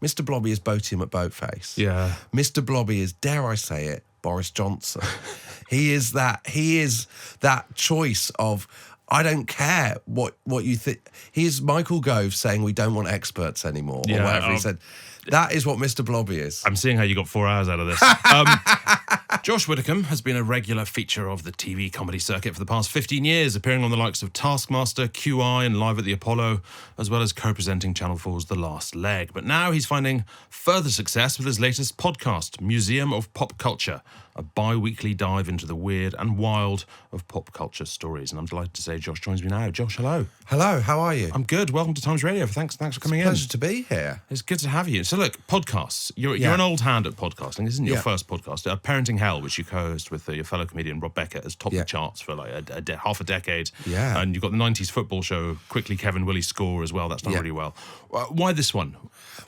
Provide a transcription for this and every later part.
Mr Blobby is Boaty McBoatface. Yeah. Mr Blobby is, dare I say it, Boris Johnson. He is that choice of, I don't care what you think. He is Michael Gove saying we don't want experts anymore, or whatever he said. That is what Mr Blobby is. I'm seeing how you got 4 hours out of this. Josh Widdicombe has been a regular feature of the TV comedy circuit for the past 15 years, appearing on the likes of Taskmaster, QI and Live at the Apollo, as well as co-presenting Channel 4's The Last Leg. But now he's finding further success with his latest podcast, Museum of Pop Culture, a bi-weekly dive into the weird and wild of pop culture stories. And I'm delighted to say Josh joins me now. Josh, hello. Hello, how are you? I'm good. Welcome to Times Radio. Thanks for coming in. Pleasure to be here. It's good to have you. So look, podcasts. You're an old hand at podcasting. This isn't your first podcast. Parenting Hell, which you co-host with your fellow comedian Rob Beckett, has topped the charts for like half a decade. Yeah. And you've got the 90s football show, Quickly Kevin Willie Score as well. That's done really well. Why this one?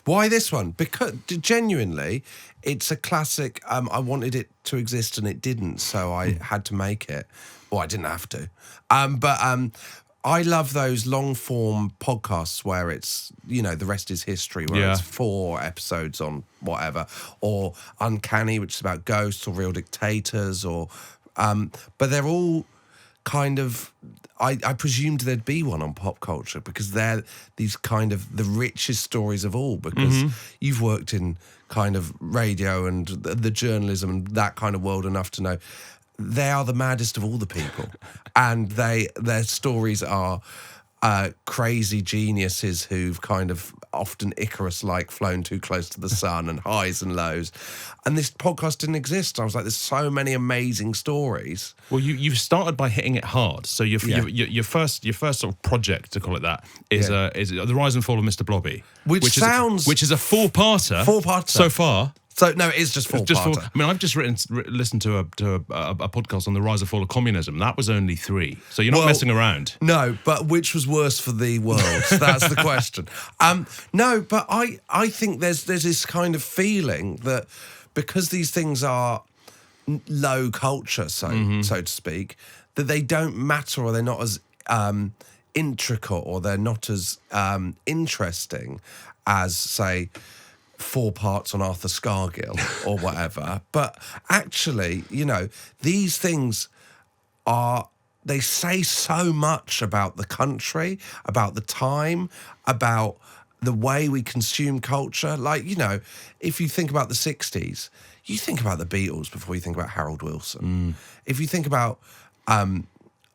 Why this one? Because genuinely, it's a classic. I wanted it to exist and it didn't, so I had to make it. Well, I didn't have to. But I love those long-form podcasts where it's, the rest is history, where it's 4 episodes on whatever, or Uncanny, which is about ghosts, or Real Dictators, or... but they're all kind of... I presumed there'd be one on pop culture because they're these kind of the richest stories of all, because you've worked in kind of radio and the journalism and that kind of world enough to know they are the maddest of all the people. And their stories are crazy geniuses who've kind of often Icarus-like flown too close to the sun, and highs and lows. And this podcast didn't exist. I was like, there's so many amazing stories. Well, you've started by hitting it hard. So your first sort of project, to call it that, is The Rise and Fall of Mr Blobby, which is a 4-parter. 4-parter so far. So no, it is just 4-parter. I mean, I've just listened to a podcast on the rise and fall of communism. That was only 3. So you're not messing around. No, but which was worse for the world? That's the question. No, but I think there's this kind of feeling that because these things are low culture, so to speak, that they don't matter, or they're not as intricate, or they're not as interesting as, say, 4 parts on Arthur Scargill or whatever. But actually, these things they say so much about the country, about the time, about the way we consume culture. Like, if you think about the 60s, you think about the Beatles before you think about Harold Wilson. If you think about the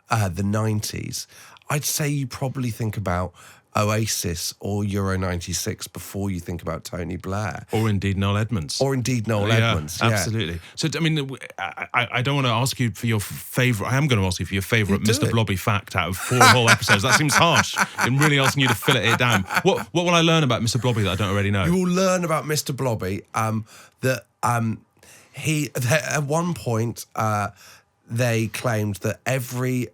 90s, I'd say you probably think about Oasis or Euro 96 before you think about Tony Blair. Or indeed Noel Edmonds. Edmonds, yeah. Absolutely. So, I mean, I don't want to ask you for your favourite... I am going to ask you for your favourite Mr Blobby fact out of 4 whole episodes. That seems harsh. I'm really asking you to fillet it down. What will I learn about Mr Blobby that I don't already know? You will learn about Mr Blobby that at one point they claimed that every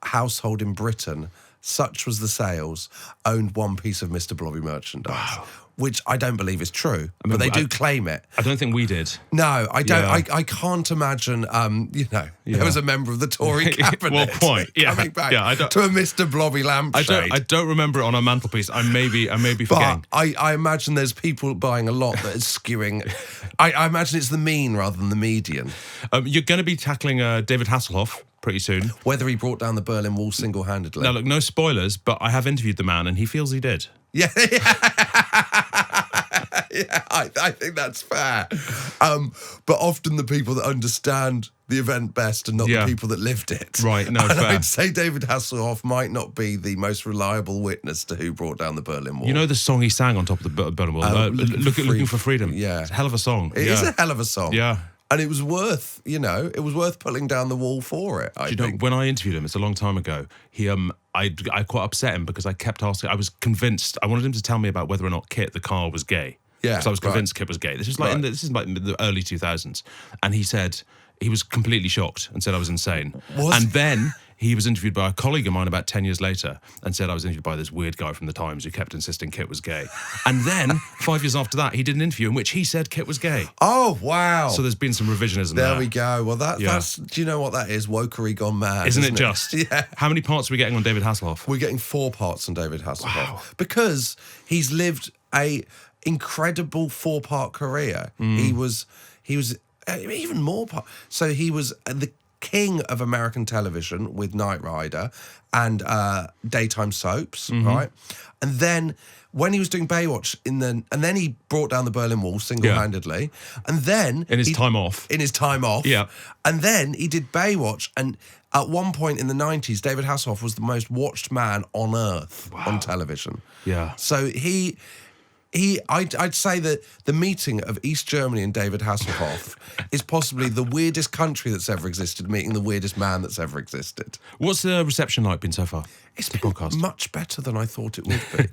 household in Britain, such was the sales, owned one piece of Mr Blobby merchandise. Wow. Which I don't believe is true, but they do claim it. I don't think we did. No, I don't. Yeah. I can't imagine. There was a member of the Tory cabinet. Well, quite. Yeah, coming back to a Mr Blobby lampshade. I don't remember it on our mantelpiece. I may be forgetting. But I imagine there's people buying a lot that is skewing. I imagine it's the mean rather than the median. You're going to be tackling David Hasselhoff pretty soon. Whether he brought down the Berlin Wall single-handedly. Now, look, no spoilers, but I have interviewed the man and he feels he did. Yeah. Yeah, I think that's fair. But often the people that understand the event best are not the people that lived it. Right, no, and fair. I'd say David Hasselhoff might not be the most reliable witness to who brought down the Berlin Wall. You know the song he sang on top of the Berlin Wall? Looking for Freedom. Yeah. It's a hell of a song. It is a hell of a song. Yeah. And it was worth, pulling down the wall for it, I think. When I interviewed him, it's a long time ago, I quite upset him because I kept asking, I was convinced, I wanted him to tell me about whether or not Kit, the car, was gay. Yeah. Because I was convinced Kit was gay. This is like in the early 2000s. And he said, he was completely shocked and said I was insane. Then he was interviewed by a colleague of mine about 10 years later and said I was interviewed by this weird guy from the Times who kept insisting Kit was gay. And then 5 years after that, he did an interview in which he said Kit was gay. Oh, wow. So there's been some revisionism there. There we go. Well, that's, do you know what that is? Wokery gone mad. Isn't it just? Yeah. How many parts are we getting on David Hasselhoff? We're getting 4 parts on David Hasselhoff. Wow. Because he's lived a incredible 4-part career. He was even more part. So he was the king of American television with Knight Rider and daytime soaps, right? And then when he was doing Baywatch and then he brought down the Berlin Wall single-handedly, and then In his time off. Yeah. And then he did Baywatch, and at one point in the 90s, David Hasselhoff was the most watched man on earth on television. Yeah. So I'd say that the meeting of East Germany and David Hasselhoff is possibly the weirdest country that's ever existed, meeting the weirdest man that's ever existed. What's the reception like been so far? It's been much better than I thought it would be.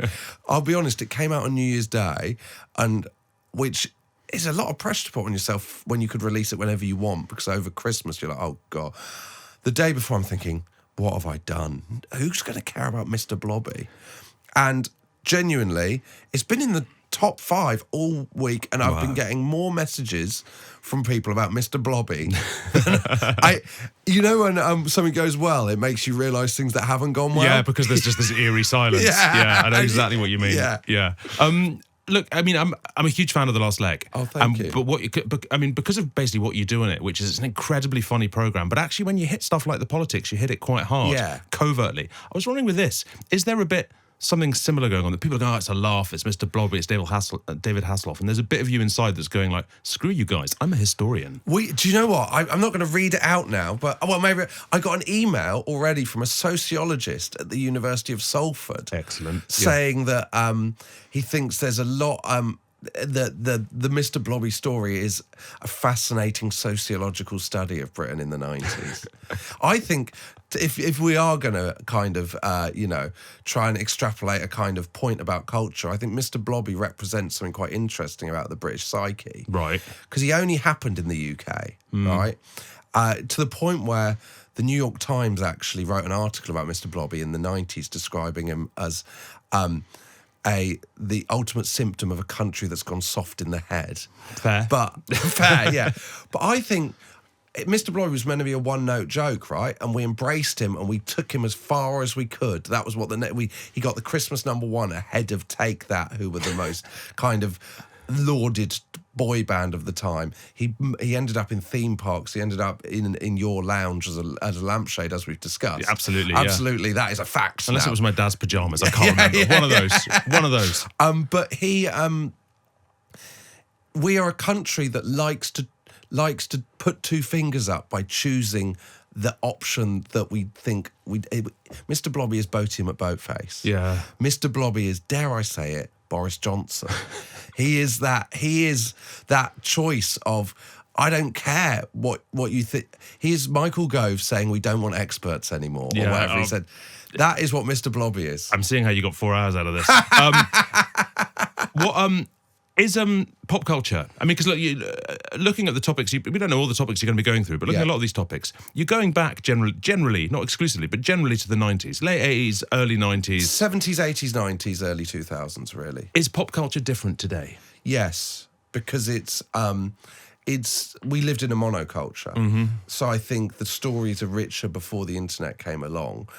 I'll be honest, it came out on New Year's Day, and which is a lot of pressure to put on yourself when you could release it whenever you want, because over Christmas you're like, oh God. The day before I'm thinking, what have I done? Who's going to care about Mr Blobby? And genuinely, it's been in the top 5 all week, and I've been getting more messages from people about Mr Blobby. When something goes well, it makes you realise things that haven't gone well. Yeah, because there's just this eerie silence. Yeah, I know exactly what you mean. Yeah. Look, I mean, I'm a huge fan of The Last Leg. Oh, thank you. But because of basically what you do in it, which is it's an incredibly funny program. But actually, when you hit stuff like the politics, you hit it quite hard, covertly. I was wondering with this, is there a bit something similar going on that people go, oh, it's a laugh, it's Mr Blobby, it's David Hasselhoff, and there's a bit of you inside that's going like, screw you guys, I'm a historian. Do you know what? I'm not going to read it out now, but maybe I got an email already from a sociologist at the University of Salford. Excellent. Saying that he thinks there's a lot. The Mr Blobby story is a fascinating sociological study of Britain in the 90s. I think if we are going to kind of, try and extrapolate a kind of point about culture, I think Mr Blobby represents something quite interesting about the British psyche. Right. Because he only happened in the UK, right? To the point where the New York Times actually wrote an article about Mr Blobby in the 90s describing him as the ultimate symptom of a country that's gone soft in the head. Fair, yeah. But I think Mr Blobby was meant to be a one-note joke, right? And we embraced him and we took him as far as we could. That was what he got the Christmas #1 ahead of Take That, who were the most kind of lauded boy band of the time. He ended up in theme parks. He ended up in your lounge as a lampshade, as we've discussed. Yeah, absolutely. That is a fact. Unless now. It was my dad's pajamas. I can't remember. One of those. But we are a country that likes to put 2 fingers up by choosing the option that we think Mr Blobby is Boaty at Boatface. Yeah. Mr Blobby is, dare I say it, Boris Johnson. He is that choice of, I don't care what you think. He is Michael Gove saying we don't want experts anymore, or whatever he said. That is what Mr Blobby is. I'm seeing how you got 4 hours out of this. Is pop culture? I mean, because look, looking at the topics, we don't know all the topics you're going to be going through, but looking at a lot of these topics, you're going back generally, not exclusively, but generally to the 90s, late 80s, early 90s. 70s, 80s, 90s, early 2000s, really. Is pop culture different today? Yes, because we lived in a monoculture. So I think the stories are richer before the internet came along,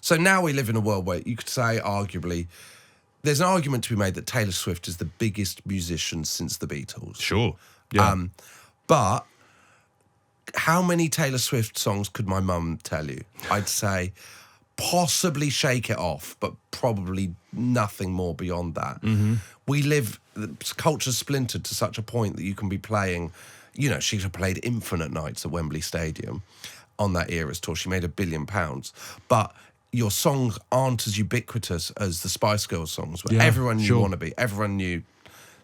so now we live in a world where you could say, arguably, there's an argument to be made that Taylor Swift is the biggest musician since the Beatles. Sure. Yeah. But how many Taylor Swift songs could my mum tell you? I'd say possibly Shake It Off, but probably nothing more beyond that. Culture's splintered to such a point that you can be playing, she played infinite nights at Wembley Stadium on that Eras tour. She made £1 billion. But your songs aren't as ubiquitous as the Spice Girls songs, where everyone knew you want to be. Everyone knew.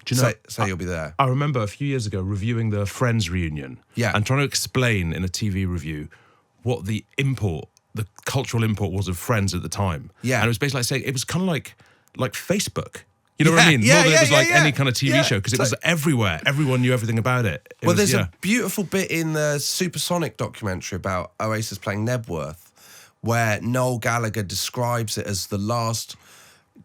Do you know, say you'll be there. I remember a few years ago reviewing the Friends reunion, and trying to explain in a TV review what the cultural import was of Friends at the time. Yeah, and it was basically like saying it was kind of like Facebook. You know what I mean? More than it was like any kind of TV show, because it was everywhere. Everyone knew everything about it. There's a beautiful bit in the Supersonic documentary about Oasis playing Nebworth, where Noel Gallagher describes it as the last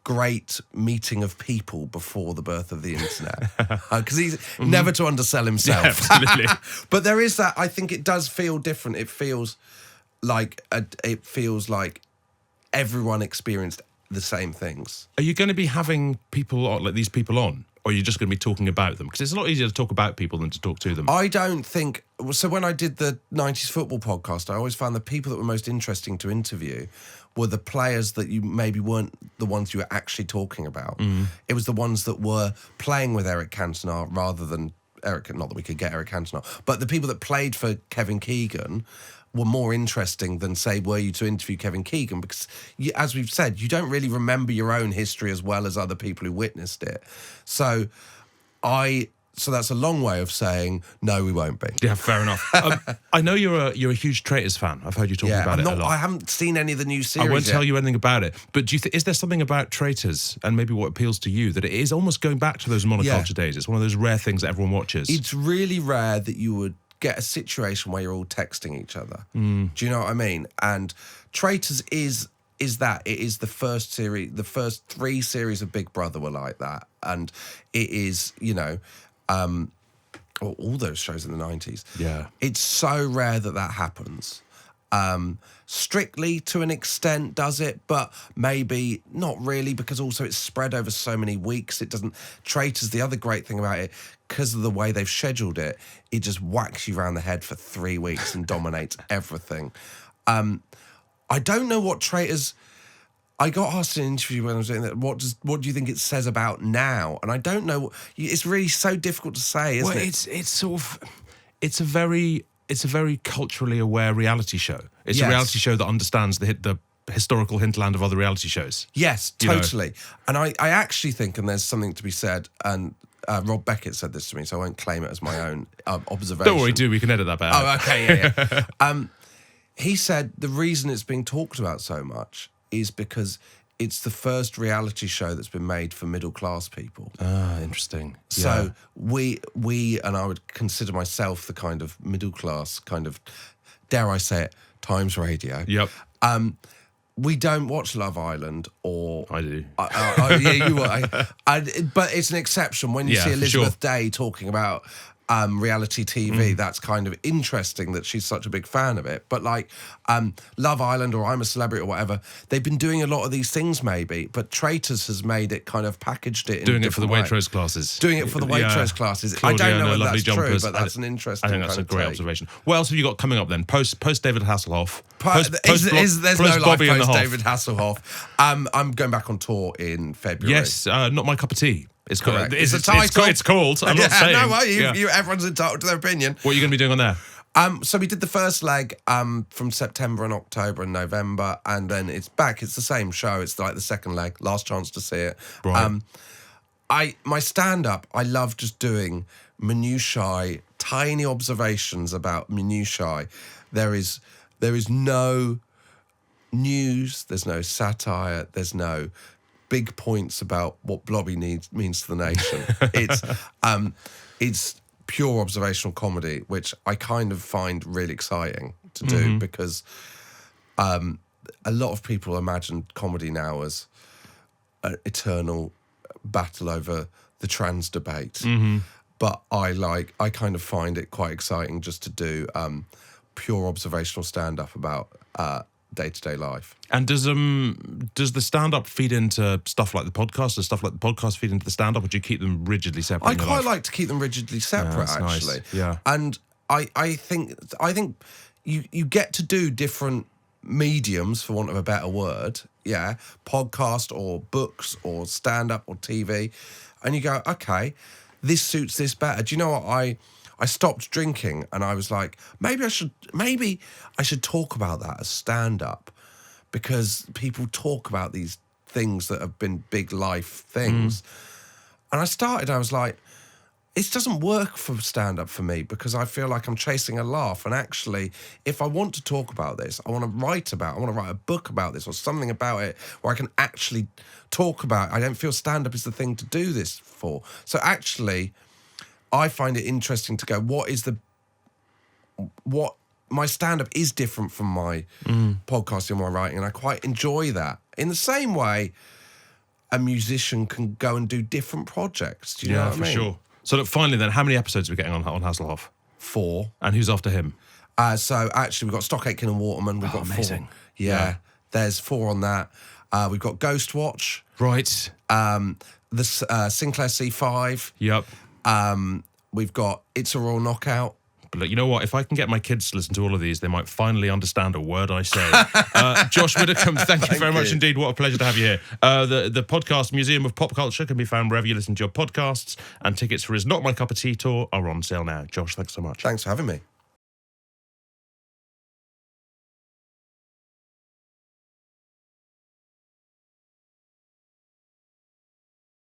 great meeting of people before the birth of the internet. Because he's never to undersell himself. Yeah, absolutely. But there is that, I think it does feel different. It feels like everyone experienced the same things. Are you going to be having people on, like these people on? Or are you just going to be talking about them? Because it's a lot easier to talk about people than to talk to them. I don't think... So when I did the 90s football podcast, I always found the people that were most interesting to interview were the players that you maybe weren't the ones you were actually talking about. It was the ones that were playing with Eric Cantona rather than Eric... Not that we could get Eric Cantona, but the people that played for Kevin Keegan were more interesting than, say, were you to interview Kevin Keegan, because, as we've said, you don't really remember your own history as well as other people who witnessed it. So that's a long way of saying, no, we won't be. Yeah, fair enough. I know you're a huge Traitors fan. I've heard you talking about it a lot. I haven't seen any of the new series I won't yet. tell you anything about it. But do you is there something about Traitors, and maybe what appeals to you, that it is almost going back to those monoculture days? It's one of those rare things that everyone watches. It's really rare that you would get a situation where you're all texting each other. Do you know what I mean? And Traitors is that. It is the first series, the first 3 series of Big Brother were like that. And it is, all those shows in the 90s. Yeah. It's so rare that happens. Strictly to an extent does it, but maybe not really, because also it's spread over so many weeks. It doesn't... Traitors, the other great thing about it, because of the way they've scheduled it, it just whacks you around the head for 3 weeks and dominates everything. I don't know what Traitors... I got asked in an interview when I was doing that, what do you think it says about now? And I don't know. It's really so difficult to say, isn't it? It's sort of... It's a very culturally aware reality show. It's a reality show that understands the historical hinterland of other reality shows. Yes, totally. And I actually think, and there's something to be said, and Rob Beckett said this to me, so I won't claim it as my own observation. Don't worry, we can edit that back. Oh, okay, yeah. He said the reason it's being talked about so much is because it's the first reality show that's been made for middle-class people. Ah, interesting. So we, and I would consider myself the kind of middle-class, kind of, dare I say it, Times Radio. Yep. We don't watch Love Island or... I do. Yeah, you would. But it's an exception. When you see Elizabeth Day talking about reality TV, that's kind of interesting that she's such a big fan of it. But like Love Island or I'm a Celebrity or whatever, they've been doing a lot of these things maybe, but Traitors has made it, kind of packaged it in doing a it for the different way. Waitrose classes. Doing it for the Waitrose classes. Claudia, I don't know whether lovely that's jumpers. true, but that's an interesting I think that's kind a of great take. observation. What else have you got coming up then? Post David Hasselhoff. There's no live Bobby and the post Hoff. David Hasselhoff. I'm going back on tour in February. Yes, not my cup of tea. It's Correct. It's a title. It's called. I'm not saying. No, well, everyone's entitled to their opinion. What are you going to be doing on there? So we did the first leg from September and October and November, and then it's back. It's the same show. It's like the second leg, last chance to see it. Right. My stand-up, I love just doing minutiae, tiny observations about minutiae. There is no news, there's no satire, there's no big points about what Blobby means to the nation. It's pure observational comedy, which I kind of find really exciting to do because a lot of people imagine comedy now as an eternal battle over the trans debate. But I kind of find it quite exciting just to do pure observational stand-up about day-to-day life. And does the stand-up feed into stuff like the podcast? Does stuff like the podcast feed into the stand-up, or do you keep them rigidly separate? I quite like to keep them rigidly separate, actually. Nice. Yeah. And I think you get to do different mediums, for want of a better word. Yeah, podcast or books or stand-up or TV, and you go, okay, this suits this better. Do you know what I stopped drinking and I was like, maybe I should talk about that as stand-up, because people talk about these things that have been big life things. And I was like, it doesn't work for stand-up for me, because I feel like I'm chasing a laugh. And actually, if I want to talk about this, I want to write a book about this or something about it where I can actually talk about it. I don't feel stand-up is the thing to do this for. So actually, I find it interesting to go, what my stand-up is different from my podcasting and my writing, and I quite enjoy that. In the same way, a musician can go and do different projects. Do you know what I mean? Yeah, for sure. So look, finally then, how many episodes are we getting on Hasselhoff? 4. And who's after him? So actually, we've got Stock Aitken and Waterman. We've got amazing. 4. Yeah, there's 4 on that. We've got Ghost Watch. Right. The Sinclair C5. Yep. We've got It's a Raw Knockout. But look, you know what? If I can get my kids to listen to all of these, they might finally understand a word I say. Josh Widdicombe, thank you very much indeed. What a pleasure to have you here. The podcast Museum of Pop Culture can be found wherever you listen to your podcasts, and tickets for his Not My Cup of Tea tour are on sale now. Josh, thanks so much. Thanks for having me.